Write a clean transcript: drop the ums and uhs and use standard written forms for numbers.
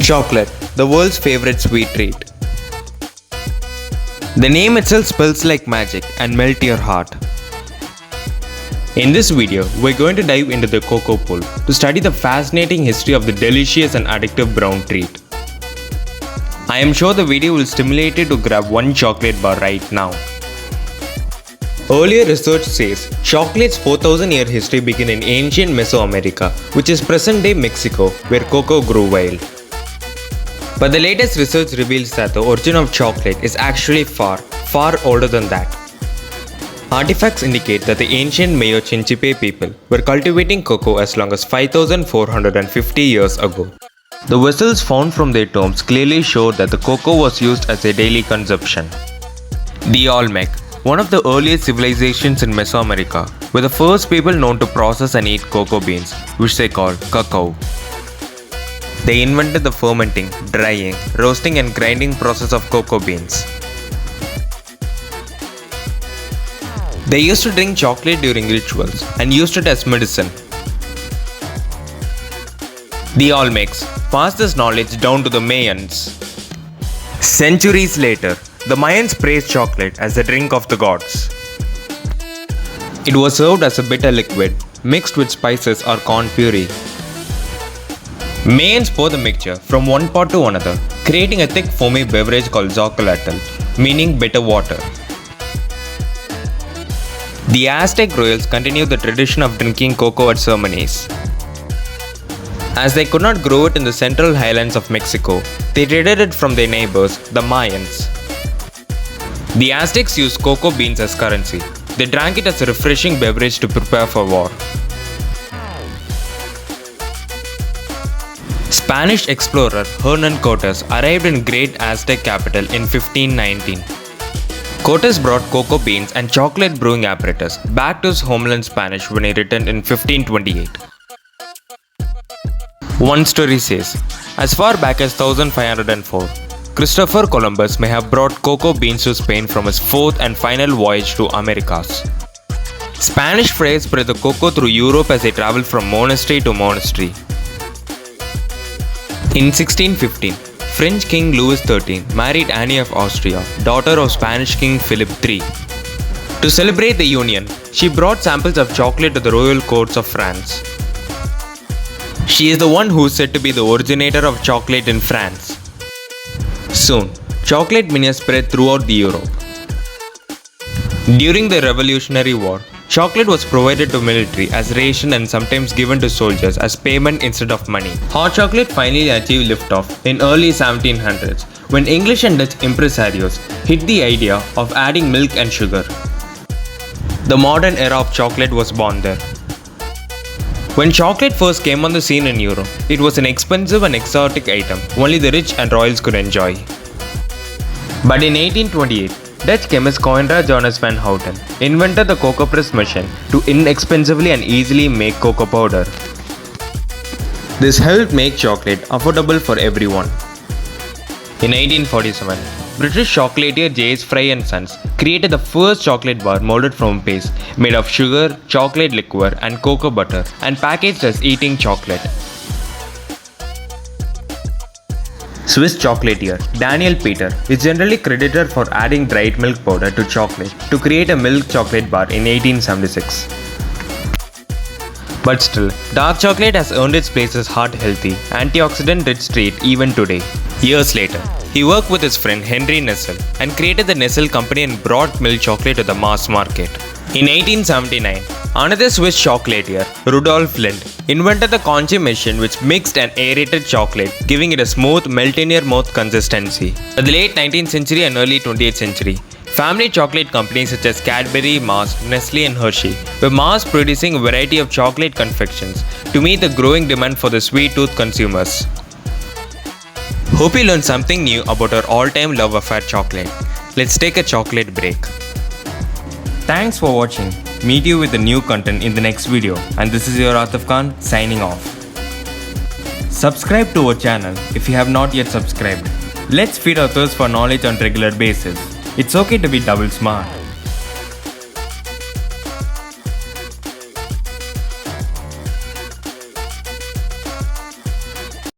Chocolate, the world's favorite sweet treat. The name itself spells like magic and melt your heart. In this video, we're going to dive into the cocoa pool to study the fascinating history of the delicious and addictive brown treat. I am sure the video will stimulate you to grab one chocolate bar right now. Earlier research says chocolate's 4,000-year history began in ancient Mesoamerica, which is present-day Mexico, where cocoa grew wild. But the latest research reveals that the origin of chocolate is actually far older than that. Artifacts indicate that the ancient Mayo Chinchipe people were cultivating cocoa as long as 5,450 years ago. The vessels found from their tombs clearly show that the cocoa was used as a daily consumption. The Olmec, one of the earliest civilizations in Mesoamerica, were the first people known to process and eat cocoa beans, which they called cacao. They invented the fermenting, drying, roasting and grinding process of cocoa beans. They used to drink chocolate during rituals and used it as medicine. The Olmecs passed this knowledge down to the Mayans. Centuries later, the Mayans praised chocolate as the drink of the gods. It was served as a bitter liquid mixed with spices or corn puree. Mayans pour the mixture from one pot to another, creating a thick foamy beverage called zocolotl, meaning bitter water. The Aztec royals continued the tradition of drinking cocoa at ceremonies. As they could not grow it in the central highlands of Mexico, they traded it from their neighbors, the Mayans. The Aztecs used cocoa beans as currency. They drank it as a refreshing beverage to prepare for war. Spanish explorer Hernan Cortes arrived in Great Aztec capital in 1519. Cortes brought cocoa beans and chocolate brewing apparatus back to his homeland Spanish when he returned in 1528. One story says, as far back as 1504, Christopher Columbus may have brought cocoa beans to Spain from his fourth and final voyage to Americas. Spanish friars spread the cocoa through Europe as they traveled from monastery to monastery. In 1615, French King Louis XIII married Anne of Austria, daughter of Spanish King Philip III. To celebrate the union, she brought samples of chocolate to the royal courts of France. She is the one who is said to be the originator of chocolate in France. Soon, chocolate mania spread throughout Europe. During the Revolutionary War, chocolate was provided to military as ration and sometimes given to soldiers as payment instead of money. Hot chocolate finally achieved liftoff in early 1700s when English and Dutch impresarios hit the idea of adding milk and sugar. The modern era of chocolate was born there. When chocolate first came on the scene in Europe, it was an expensive and exotic item only the rich and royals could enjoy. But in 1828, Dutch chemist Coenraad Johannes van Houten invented the cocoa press machine to inexpensively and easily make cocoa powder. This helped make chocolate affordable for everyone. In 1847, British chocolatier J.S. Fry & Sons created the first chocolate bar molded from paste made of sugar, chocolate liquor and cocoa butter and packaged as eating chocolate. Swiss chocolatier Daniel Peter is generally credited for adding dried milk powder to chocolate to create a milk chocolate bar in 1876. But still, dark chocolate has earned its place as heart-healthy, antioxidant-rich treat even today. Years later, he worked with his friend Henry Nestle and created the Nestle company and brought milk chocolate to the mass market. In 1879, another Swiss chocolatier, Rudolf Lindt, invented the Conche machine which mixed and aerated chocolate, giving it a smooth, melt-in-your-mouth consistency. In the late 19th century and early 20th century, family chocolate companies such as Cadbury, Mars, Nestle and Hershey were mass-producing a variety of chocolate confections to meet the growing demand for the sweet-tooth consumers. Hope you learned something new about our all-time love affair chocolate. Let's take a chocolate break. Thanks for watching. Meet you with the new content in the next video, and this is your Atif Khan signing off. Subscribe to our channel if you have not yet subscribed. Let's feed our thirst for knowledge on a regular basis. It's okay to be double smart.